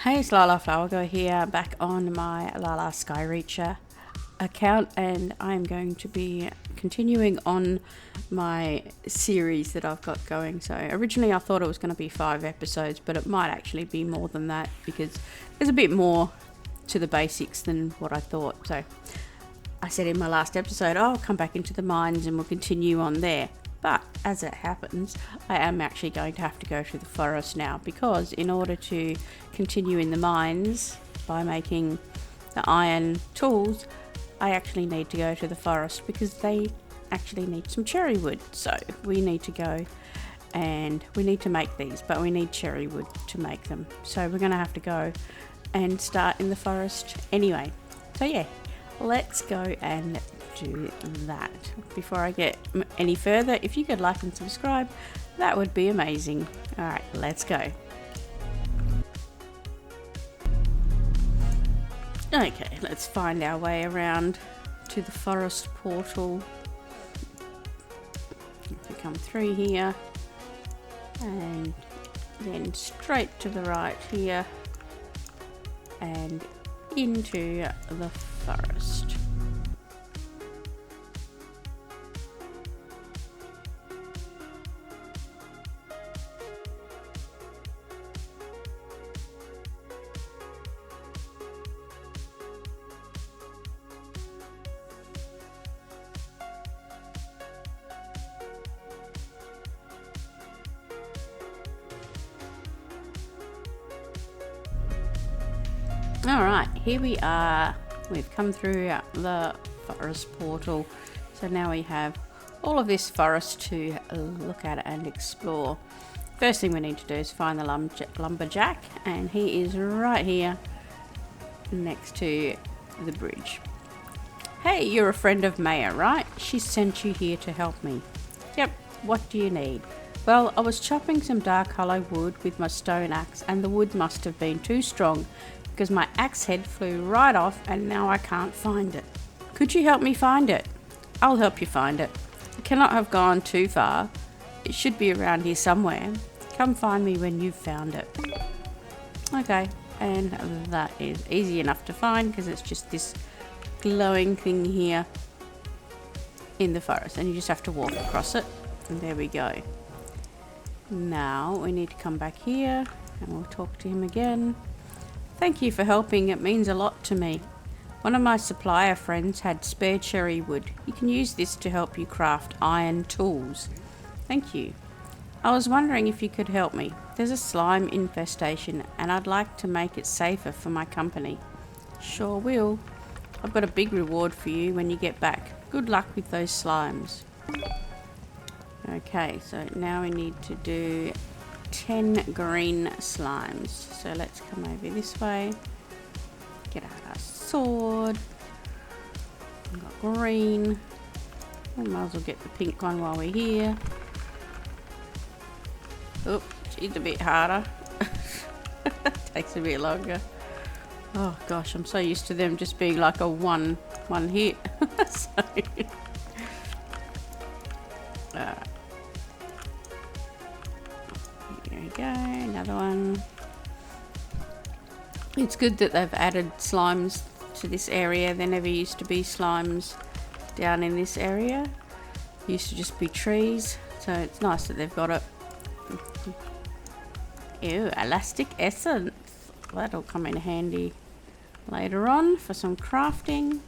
Hey, it's LalaFlowergirl here, back on my Lala Skyreacher account, and I'm going to be continuing on my series that I've got going. So originally I thought it was going to be 5 episodes, but it might actually be more than that because there's a bit more to the basics than what I thought. So I said in my last episode, I'll come back into the mines and we'll continue on there. But as it happens, I am actually going to have to go through the forest now, because in order to continue in the mines by making the iron tools, I actually need to go to the forest because they actually need some cherry wood. So we need to go and we need to make these, but we need cherry wood to make them. So we're going to have to go and start in the forest anyway. So yeah, let's go and do that. Before I get any further, if you could like and subscribe, that would be amazing. Alright, let's go. Okay, let's find our way around to the forest portal. If we come through here and then straight to the right here and into the forest. Alright, here we are. We've come through the forest portal. So now we have all of this forest to look at and explore. First thing we need to do is find the lumberjack, and he is right here next to the bridge. Hey, you're a friend of Maya, right? She sent you here to help me. Yep, what do you need? Well, I was chopping some dark hollow wood with my stone axe, and the wood must have been too strong because my axe head flew right off and now I can't find it. Could you help me find it? I'll help you find it. I cannot have gone too far. It should be around here somewhere. Come find me when you've found it. Okay, and that is easy enough to find because it's just this glowing thing here in the forest, and you just have to walk across it, and there we go. Now we need to come back here and we'll talk to him again. Thank you for helping, it means a lot to me. One of my supplier friends had spare cherry wood. You can use this to help you craft iron tools. Thank you. I was wondering if you could help me. There's a slime infestation and I'd like to make it safer for my company. Sure will. I've got a big reward for you when you get back. Good luck with those slimes. Okay, so now we need to do 10 green slimes. So let's come over this way. Get out our sword. We've got green. We might as well get the pink one while we're here. Oh, she's a bit harder. Takes a bit longer. Oh gosh, I'm so used to them just being like a one hit. So, here we go, another one. It's good that they've added slimes to this area. There never used to be slimes down in this area. It used to just be trees, so it's nice that they've got it. Ew, elastic essence. That'll come in handy later on for some crafting.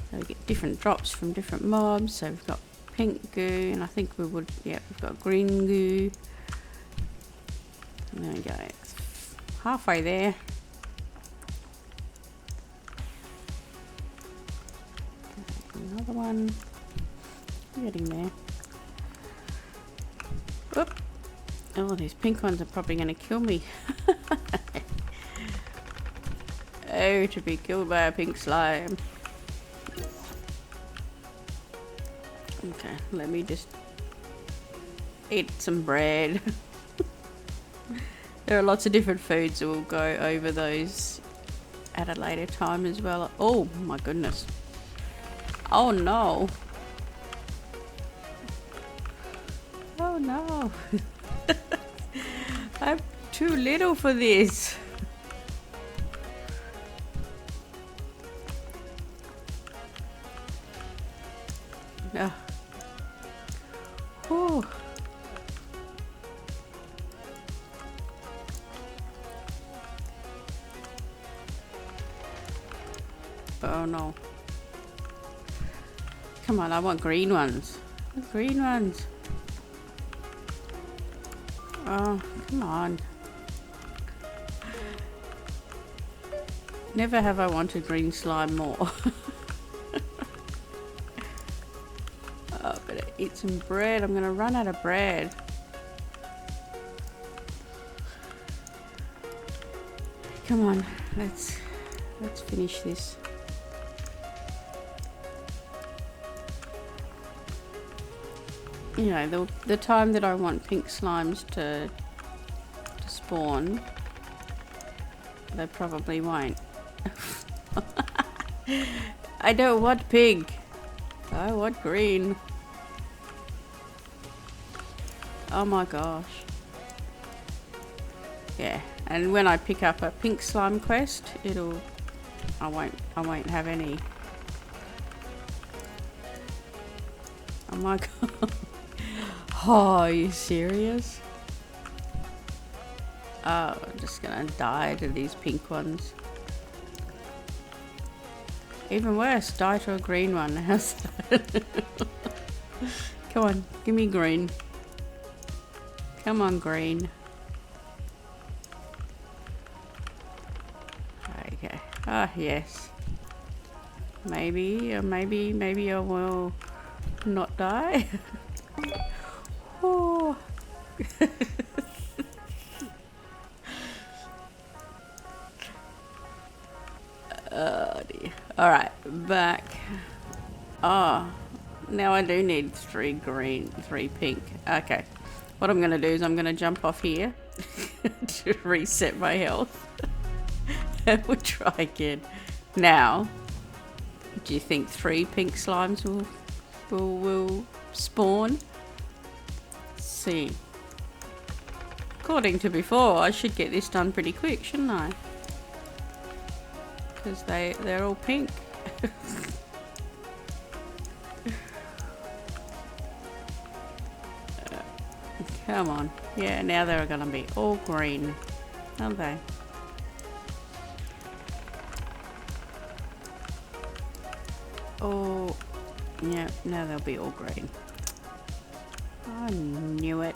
So we get different drops from different mobs. So we've got pink goo, and I think we would, yeah, we've got green goo. There we go, it's halfway there. Another one, getting there. Whoop. Oh, these pink ones are probably going to kill me. Oh, to be killed by a pink slime. Okay, let me just eat some bread. There are lots of different foods, so we'll go over those at a later time as well. Oh my goodness. Oh no. Oh no. I have too little for this. Oh. Whew. Oh no. Come on, I want green ones. The green ones. Oh, come on. Never have I wanted green slime more. Oh, better eat some bread. I'm gonna run out of bread. Come on, let's finish this. You know, the time that I want pink slimes to spawn, they probably won't. I don't want pink. I want green. Oh my gosh. Yeah, and when I pick up a pink slime quest, I won't have any. Oh my god. Oh, are you serious? Oh, I'm just gonna die to these pink ones. Even worse, die to a green one. How's that? Come on, give me green. Come on, green. Okay. Ah, yes. Maybe I will not die. Oh. Oh dear. Alright, back. Oh, now I do need 3 green, 3 pink. Okay. What I'm going to do is I'm going to jump off here to reset my health. And we'll try again. Now, do you think 3 pink slimes will spawn? Let's see. According to before, I should get this done pretty quick, shouldn't I? Because they're all pink. Come on. Yeah, now they're gonna be all green, aren't they? Oh, yeah, now they'll be all green. I knew it.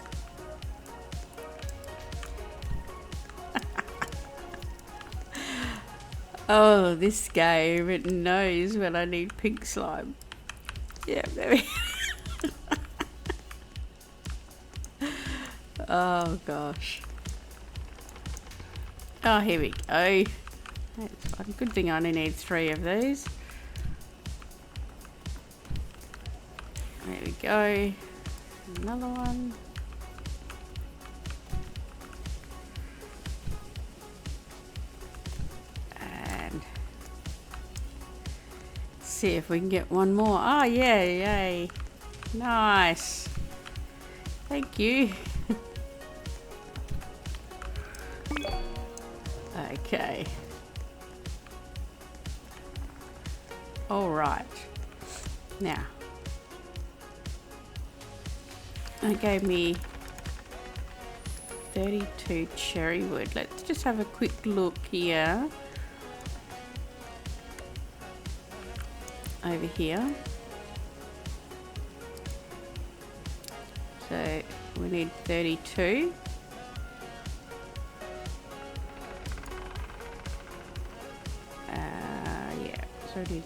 Oh, this game, it knows when I need pink slime. Yeah, maybe. Oh gosh. Oh, here we go. That's fine. Good thing I only need 3 of these. There we go. Another one. And see if we can get one more. Oh yeah, yay. Nice. Thank you. Okay. All right. Now, it gave me 32 cherry wood. Let's just have a quick look here. Over here. So we need 32. Yeah, so it is.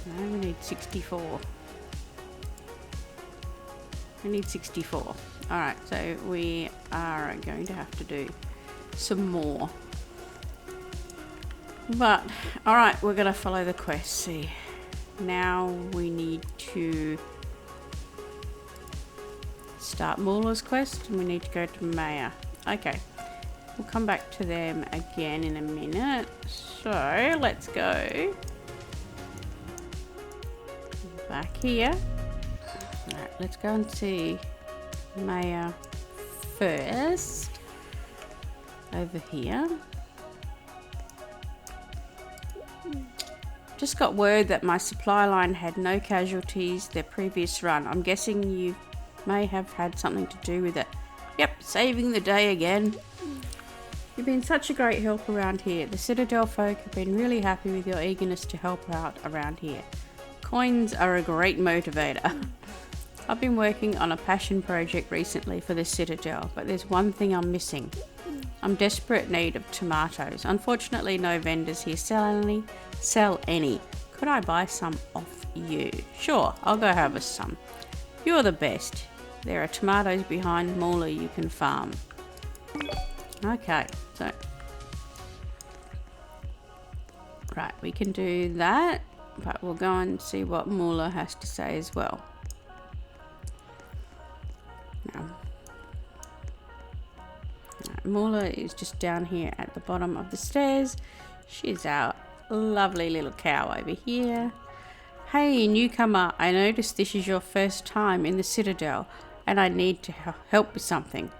No, we need 64. We need 64. Alright, so we are going to have to do some more. But, alright, we're going to follow the quest. See, now we need to start Mueller's quest and we need to go to Maya. Okay, we'll come back to them again in a minute. So, let's go back here. Alright, let's go and see Maya first. over here. Just got word that my supply line had no casualties their previous run. I'm guessing you may have had something to do with it. Yep, saving the day again. You've been such a great help around here. The Citadel folk have been really happy with your eagerness to help out around here. Coins are a great motivator. I've been working on a passion project recently for the Citadel, but there's one thing I'm missing. I'm desperate need of tomatoes. Unfortunately, no vendors here sell any. Could I buy some off you? Sure, I'll go harvest some. You're the best. There are tomatoes behind Moolah you can farm. Okay, so right, we can do that, but we'll go and see what Moolah has to say as well. Now, Moolah is just down here at the bottom of the stairs. She's our lovely little cow over here. Hey, newcomer, I noticed this is your first time in the Citadel and I need to help with something.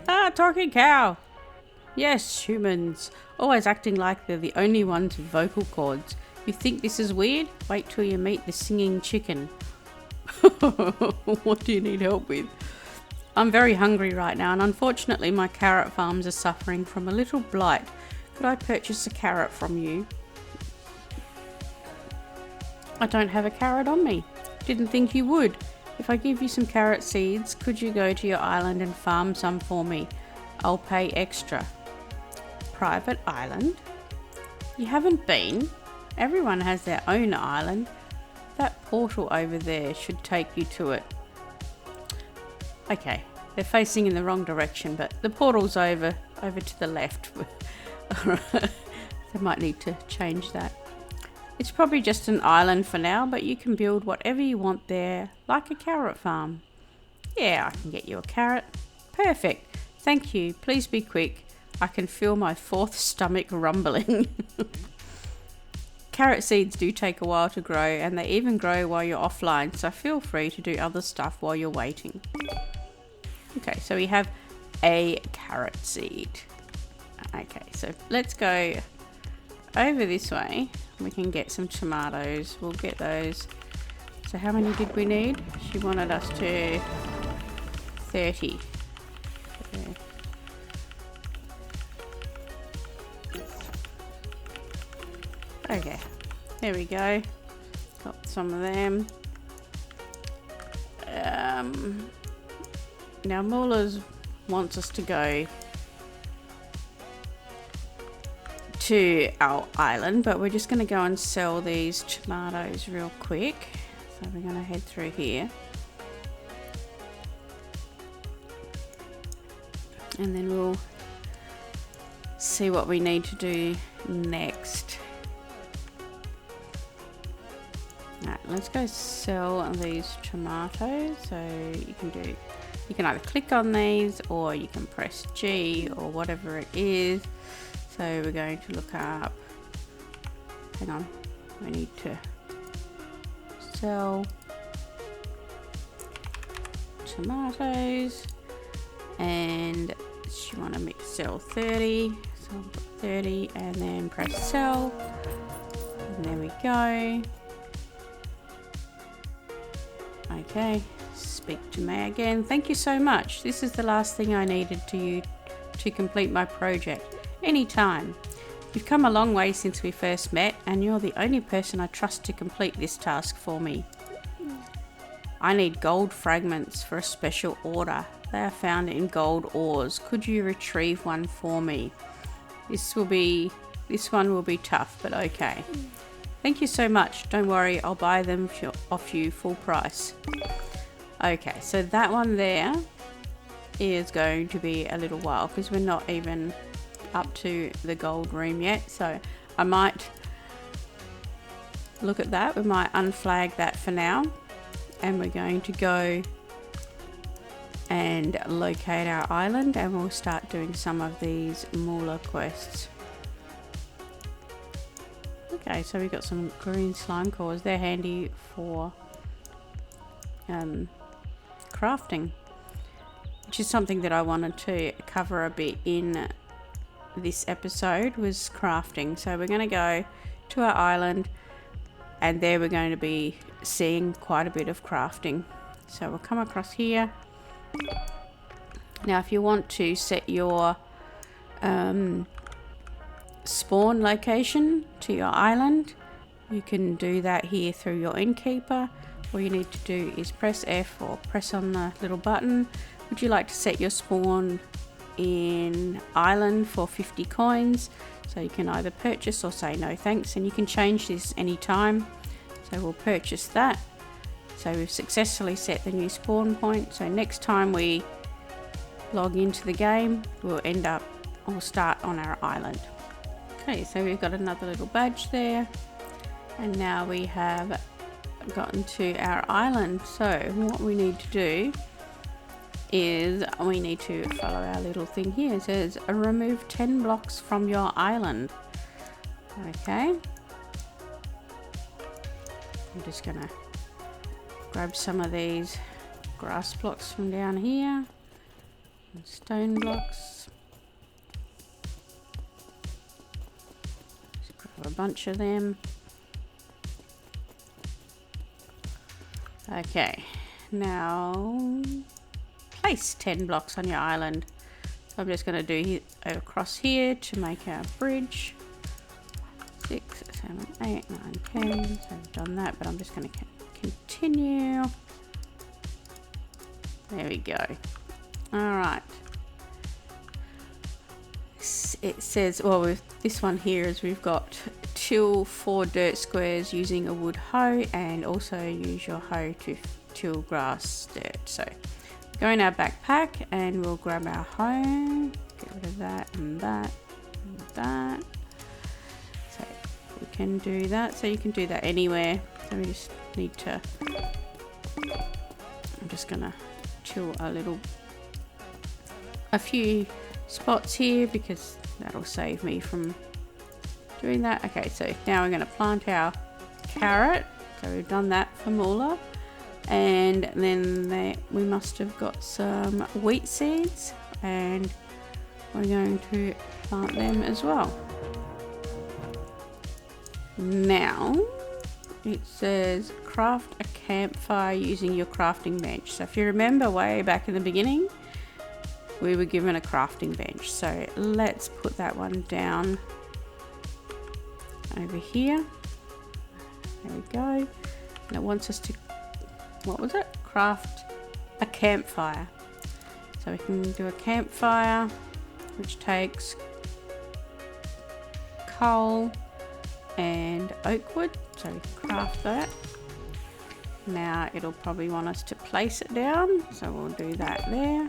Ah, talking cow. Yes, humans. Always acting like they're the only ones with vocal cords. You think this is weird? Wait till you meet the singing chicken. What do you need help with? I'm very hungry right now and unfortunately my carrot farms are suffering from a little blight. Could I purchase a carrot from you? I don't have a carrot on me. Didn't think you would. If I give you some carrot seeds, could you go to your island and farm some for me? I'll pay extra. Private island? You haven't been? Everyone has their own island. That portal over there should take you to it. Okay, they're facing in the wrong direction, but the portal's over to the left. They might need to change that. It's probably just an island for now, but you can build whatever you want there, like a carrot farm. Yeah, I can get you a carrot. Perfect. Thank you. Please be quick. I can feel my fourth stomach rumbling. Carrot seeds do take a while to grow, and they even grow while you're offline, so feel free to do other stuff while you're waiting. Okay, so we have a carrot seed. Okay, so let's go over this way. We can get some tomatoes. We'll get those. So how many did we need? She wanted us to 30. Okay, there we go. Got some of them. Now Moolah's wants us to go to our island, but we're just going to go and sell these tomatoes real quick. So we're going to head through here. And then we'll see what we need to do next. Alright, let's go sell these tomatoes. So you can either click on these or you can press G or whatever it is. So we're going to look up, hang on, we need to sell tomatoes and you want to sell 30, so I'll put 30 and then press sell, and there we go. Okay, speak to me again. Thank you so much. This is the last thing I needed to complete my project. Anytime. You've come a long way since we first met, and you're the only person I trust to complete this task for me. I need gold fragments for a special order. They are found in gold ores. Could you retrieve one for me? This one will be tough, but okay. Thank you so much. Don't worry, I'll buy them off you full price. Okay, so that one there is going to be a little while because we're not even up to the gold room yet. So I might look at that. We might unflag that for now. And we're going to go and locate our island and we'll start doing some of these Moolah quests. Okay, so we've got some green slime cores. They're handy for crafting, which is something that I wanted to cover a bit in this episode was crafting. So we're going to go to our island, and there we're going to be seeing quite a bit of crafting. So we'll come across here. Now if you want to set your spawn location to your island, you can do that here through your innkeeper. All you need to do is press F or press on the little button. Would you like to set your spawn in island for 50 coins? So you can either purchase or say no thanks, and you can change this anytime. So we'll purchase that. So we've successfully set the new spawn point. So next time we log into the game, we'll start on our island. Okay, so we've got another little badge there, and now we have gotten to our island. So what we need to do is we need to follow our little thing here. It says remove 10 blocks from your island. Okay, I'm just gonna grab some of these grass blocks from down here and stone blocks. Just grab a bunch of them. Okay, now place 10 blocks on your island. So I'm just going to do across here to make our bridge. 6, 7, 8, 9, 10. So I've done that, but I'm just going to continue. There we go. Alright. It says, well, with this one here is we've got till 4 dirt squares using a wood hoe, and also use your hoe to till grass dirt. So go in our backpack and we'll grab our hoe, get rid of that and that and that. So we can do that. So you can do that anywhere. So we just need to, I'm just gonna chill a few spots here because that'll save me from doing that. Okay, so now we're going to plant our carrot. So we've done that for Moolah, and then we must have got some wheat seeds, and we're going to plant them as well. Now it says craft a campfire using your crafting bench. So if you remember way back in the beginning, we were given a crafting bench. So let's put that one down over here. There we go. And it wants us to, what was it? Craft a campfire. So we can do a campfire, which takes coal and oak wood. So we can craft that. Now it'll probably want us to place it down. So we'll do that there.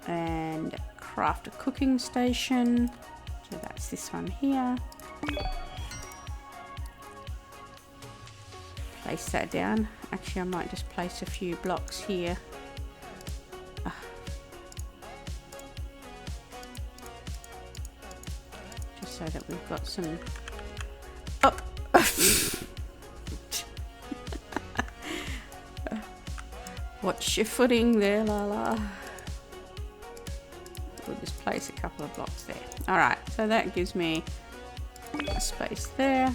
And craft a cooking station. So that's this one here. Place that down. Actually, I might just place a few blocks here. Just so that we've got some... Oh! Watch your footing there, Lala. We'll just place a couple of blocks there. Alright, so that gives me a space there.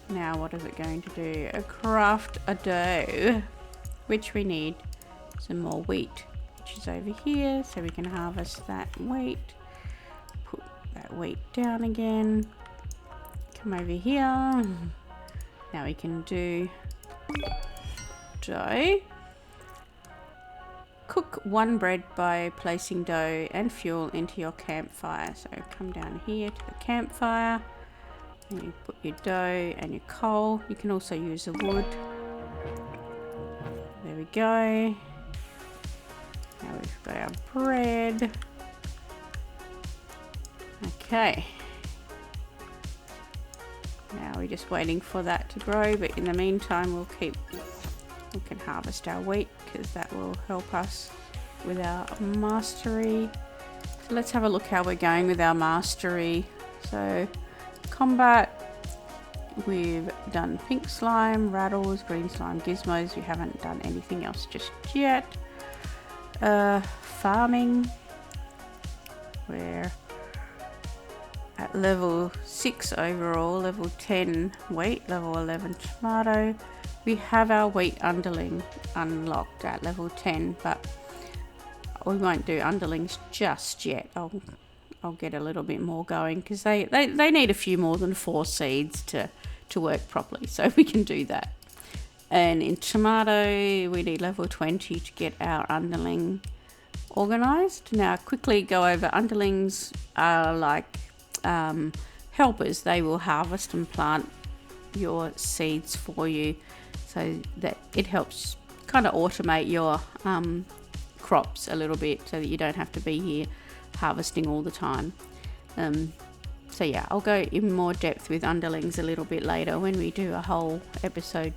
Now what is it going to do? Craft a dough, which we need some more wheat, which is over here, so we can harvest that wheat. Put that wheat down again. Come over here. Now we can do dough. Cook one bread by placing dough and fuel into your campfire. So come down here to the campfire and you put your dough and your coal. You can also use the wood. There we go. Now we've got our bread. Okay. Now we're just waiting for that to grow, but in the meantime we can harvest our wheat because that will help us with our mastery. So let's have a look how we're going with our mastery. So combat, we've done pink slime, rattles, green slime, gizmos. We haven't done anything else just yet. Farming, We're at level 6 overall, level 10 wheat, level 11 tomato. We have our wheat underling unlocked at level 10, but we won't do underlings just yet. I'll get a little bit more going because they need a few more than 4 seeds to work properly, so we can do that. And in tomato, we need level 20 to get our underling organized. Now, quickly go over underlings are like helpers. They will harvest and plant your seeds for you, so that it helps kind of automate your crops a little bit, so that you don't have to be here harvesting all the time. So yeah, I'll go in more depth with underlings a little bit later when we do a whole episode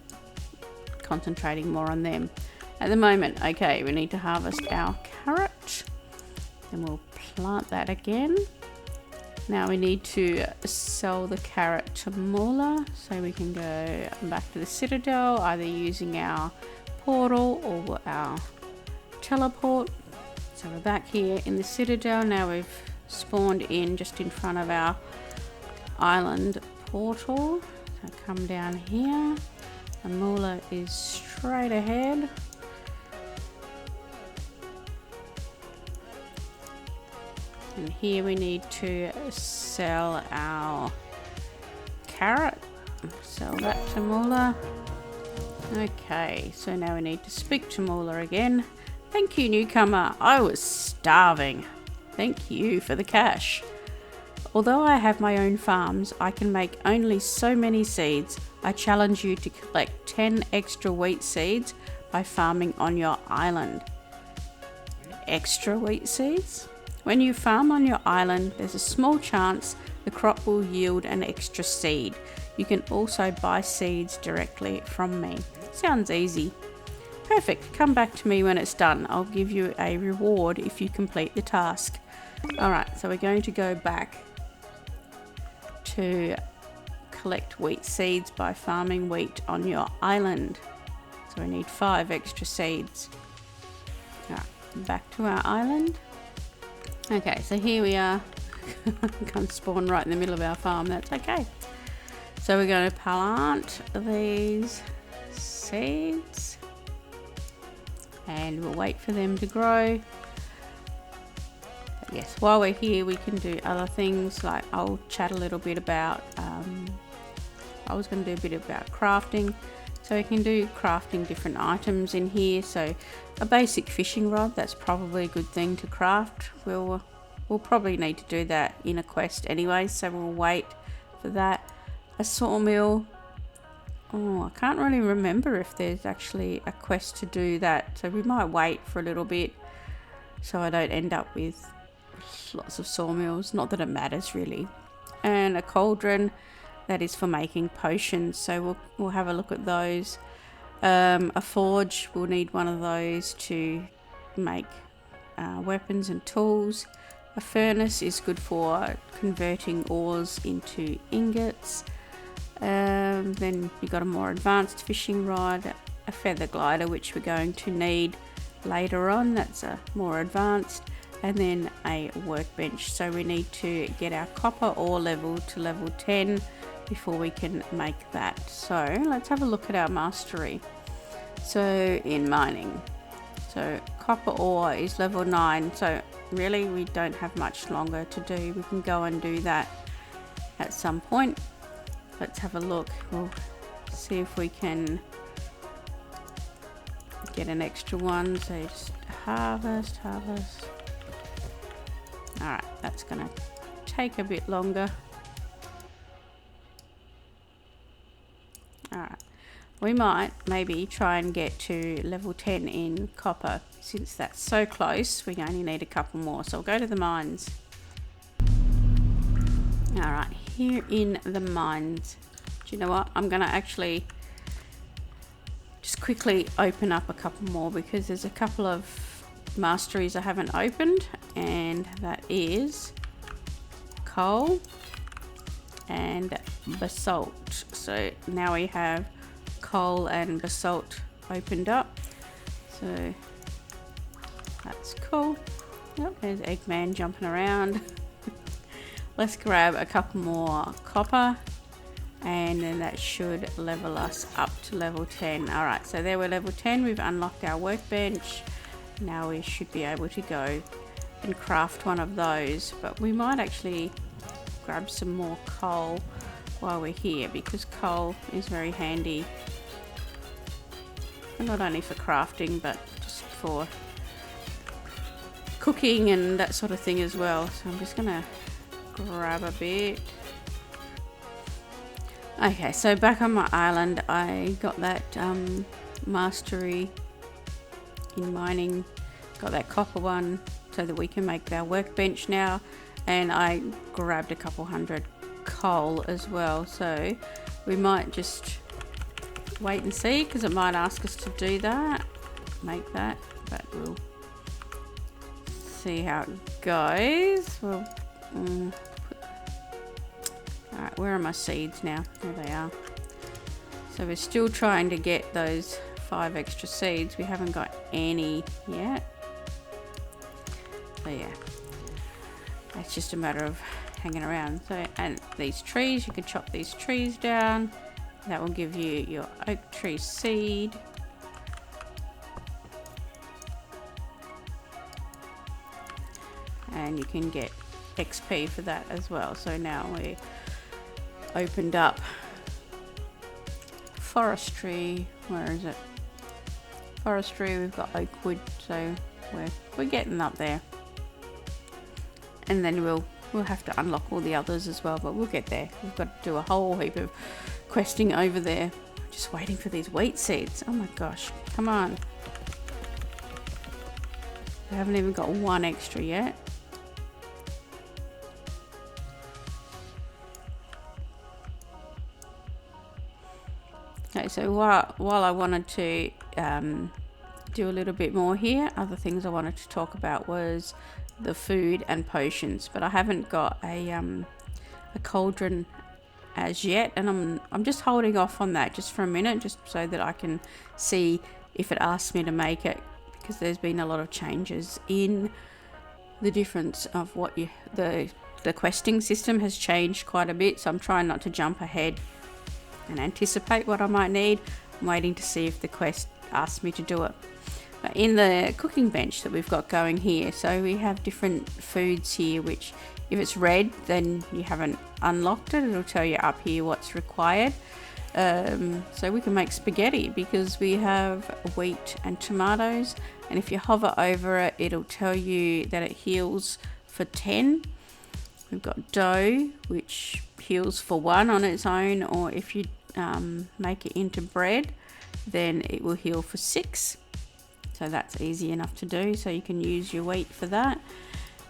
concentrating more on them. At the moment, okay, we need to harvest our carrot, and we'll plant that again. Now we need to sell the carrot to Moolah, so we can go back to the Citadel, either using our portal or our teleport. So we're back here in the Citadel. Now we've spawned in just in front of our island portal. So come down here. And Moolah is straight ahead. And here we need to sell our carrot. Sell that to Moolah. Okay, so now we need to speak to Moolah again. Thank you, newcomer. I was starving. Thank you for the cash. Although I have my own farms, I can make only so many seeds. I challenge you to collect 10 extra wheat seeds by farming on your island. Extra wheat seeds? When you farm on your island, there's a small chance the crop will yield an extra seed. You can also buy seeds directly from me. Sounds easy. Perfect. Come back to me when it's done. I'll give you a reward if you complete the task. Alright, so we're going to go back to collect wheat seeds by farming wheat on your island. So we need 5 extra seeds. Alright, back to our island. Okay, so here we are. Can't spawn right in the middle of our farm. That's okay. So we're going to plant these seeds. And we'll wait for them to grow. But yes, while we're here we can do other things, like I'll chat a little bit about I was going to do a bit about crafting. So we can do crafting different items in here. So a basic fishing rod, that's probably a good thing to craft. We'll probably need to do that in a quest anyway, so we'll wait for that. A sawmill. Oh, I can't really remember if there's actually a quest to do that, so we might wait for a little bit so I don't end up with lots of sawmills. Not that it matters really. And a cauldron, that is for making potions, so we'll have a look at those. A forge, we'll need one of those to make weapons and tools. A furnace is good for converting ores into ingots. Then we got a more advanced fishing rod, a feather glider, which we're going to need later on. That's a more advanced, and then a workbench. So we need to get our copper ore level to level 10 before we can make that. So let's have a look at our mastery. So in mining, so copper ore is level 9. So really we don't have much longer to do. We can go and do that at some point. Let's have a look. We'll see if we can get an extra one. So just harvest. Alright, that's gonna take a bit longer. Alright, we might maybe try and get to level 10 in copper. Since that's so close, we only need a couple more. So we'll go to the mines. Alright, here in the mines. Do you know what? I'm going to actually just quickly open up a couple more, because there's a couple of masteries I haven't opened, and that is coal and basalt. So now we have coal and basalt opened up. So that's cool. Oh, there's Eggman jumping around. Let's grab a couple more copper, and then that should level us up to level 10. Alright, so there we're level 10. We've unlocked our workbench. Now we should be able to go and craft one of those, but we might actually grab some more coal while we're here, because coal is very handy, and not only for crafting but just for cooking and that sort of thing as well. So I'm just gonna grab a bit. Okay, so back on my island, I got that mastery in mining, got that copper one so that we can make our workbench now, and I grabbed a couple hundred coal as well, so we might just wait and see, because it might ask us to do that, make that, but we'll see how it goes. Well, alright, where are my seeds now? There they are. So we're still trying to get those 5 extra seeds. We haven't got any yet. So yeah, it's just a matter of hanging around. So, and these trees, you can chop these trees down. That will give you your oak tree seed. And you can get XP for that as well. So now we opened up forestry. Where is it? Forestry, we've got oak wood, so we're getting up there. And then we'll have to unlock all the others as well, but we'll get there. We've got to do a whole heap of questing over there. Just waiting for these wheat seeds. Oh my gosh, come on. We haven't even got one extra yet. Okay, so while I wanted to do a little bit more here, other things I wanted to talk about was the food and potions, but I haven't got a cauldron as yet, and I'm just holding off on that just for a minute, just so that I can see if it asks me to make it, because there's been a lot of changes in the difference of what the questing system has changed quite a bit, so I'm trying not to jump ahead and anticipate what I might need. I'm waiting to see if the quest asks me to do it. But in the cooking bench that we've got going here, so we have different foods here, which if it's red then you haven't unlocked it. It'll tell you up here what's required. So we can make spaghetti because we have wheat and tomatoes, and if you hover over it, it'll tell you that it heals for 10. We've got dough, which heals for 1 on its own, or if you make it into bread, then it will heal for 6. So that's easy enough to do, so you can use your wheat for that.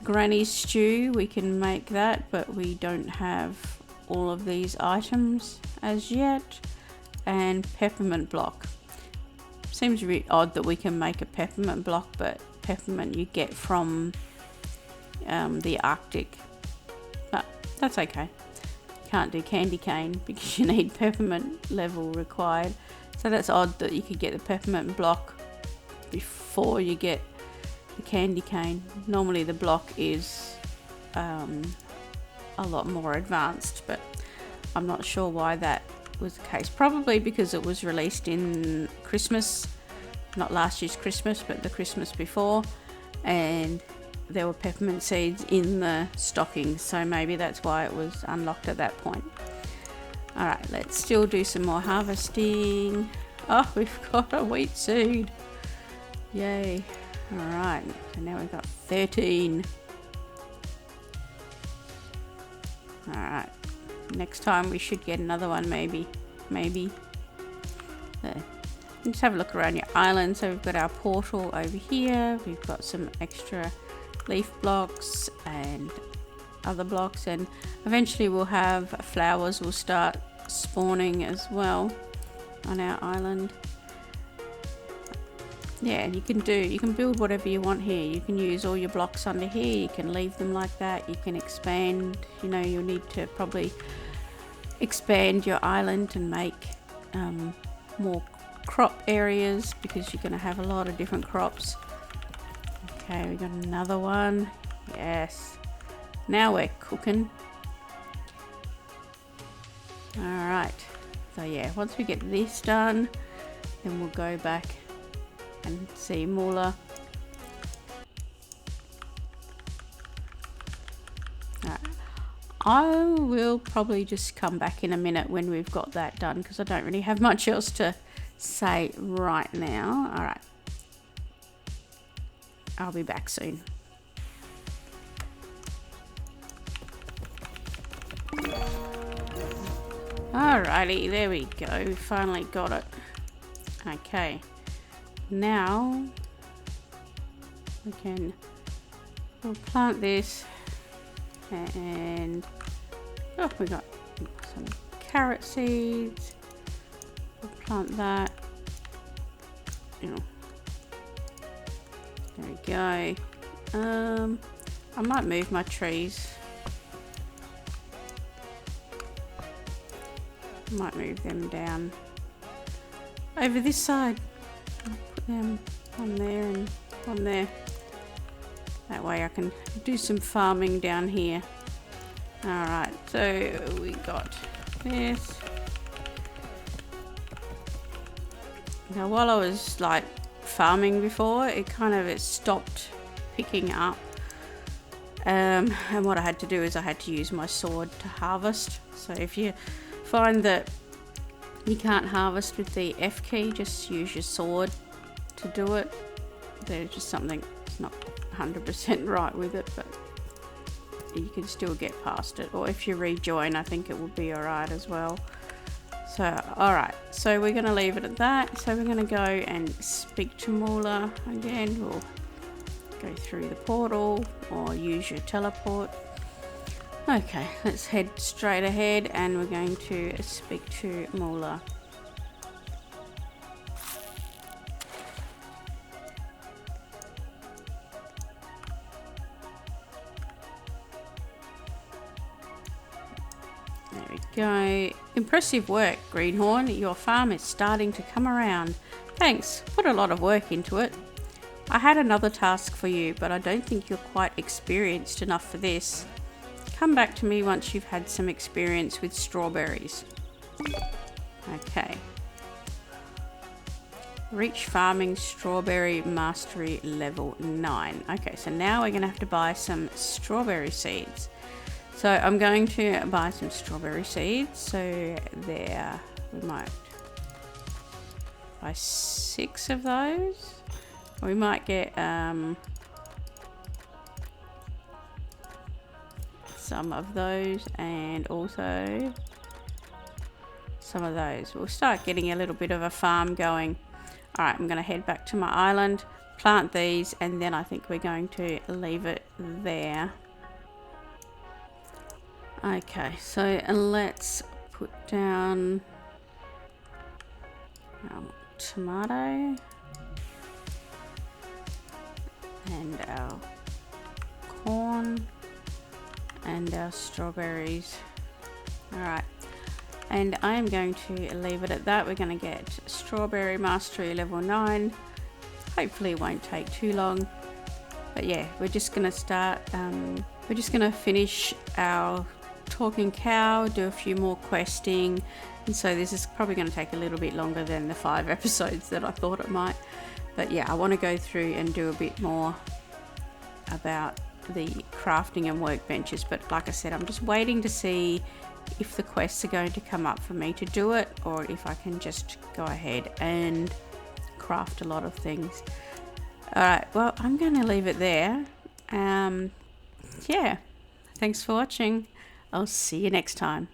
Granny stew, we can make that, but we don't have all of these items as yet. And peppermint block. Seems a bit odd that we can make a peppermint block, but peppermint you get from the Arctic. But that's okay. Can't do candy cane because you need peppermint level required. So that's odd that you could get the peppermint block before you get the candy cane. Normally the block is a lot more advanced, but I'm not sure why that was the case. Probably because it was released in Christmas, not last year's Christmas, but the Christmas before, and there were peppermint seeds in the stocking, so maybe that's why it was unlocked at that point. Alright, let's still do some more harvesting. Oh, we've got a wheat seed. Yay. Alright, so now we've got 13. Alright, next time we should get another one, maybe. There. Just have a look around your island. So we've got our portal over here. We've got some extra leaf blocks and other blocks, and eventually we'll have flowers will start spawning as well on our island. Yeah, you can build whatever you want here. You can use all your blocks under here. You can leave them like that. You can expand. You know, you'll need to probably expand your island and make more crop areas because you're going to have a lot of different crops. Okay, we got another one. Yes. Now we're cooking. Alright. So yeah, once we get this done, then we'll go back and see Mula. I will probably just come back in a minute when we've got that done, because I don't really have much else to say right now. Alright. I'll be back soon. Alrighty, there we go. We finally got it. Okay. Now we'll plant this, and oh, we got some carrot seeds. We'll plant that. There we go. I might move my trees. Might move them down over this side. I'll put them on there and on there. That way I can do some farming down here. Alright, so we got this. Now while I was like farming before, it stopped picking up. And what I had to do is I had to use my sword to harvest. So if you find that you can't harvest with the F key, just use your sword to do it. There's just something that's not 100% right with it, but you can still get past it. Or if you rejoin, I think it will be alright as well. So alright, so we're going to leave it at that. So we're going to go and speak to Mula again. We'll go through the portal or use your teleport. Okay, let's head straight ahead, and we're going to speak to Mula. There we go. Impressive work, Greenhorn. Your farm is starting to come around. Thanks. Put a lot of work into it. I had another task for you, but I don't think you're quite experienced enough for this. Come back to me once you've had some experience with strawberries. Okay. Reach farming strawberry mastery level 9. Okay, so now we're going to have to buy some strawberry seeds. So I'm going to buy some strawberry seeds. So there, we might buy 6 of those. We might get some of those, and also some of those. We'll start getting a little bit of a farm going. Alright, I'm going to head back to my island, plant these, and then I think we're going to leave it there. Okay, so let's put down our tomato and our corn and our strawberries. Alright, and I am going to leave it at that. We're going to get strawberry mastery level 9. Hopefully it won't take too long, but yeah, we're just going to start we're just going to finish our talking cow, do a few more questing, and so this is probably going to take a little bit longer than the 5 episodes that I thought it might. But yeah, I want to go through and do a bit more about the crafting and workbenches, but like I said, I'm just waiting to see if the quests are going to come up for me to do it, or if I can just go ahead and craft a lot of things. Alright, well, I'm going to leave it there. Yeah, thanks for watching. I'll see you next time.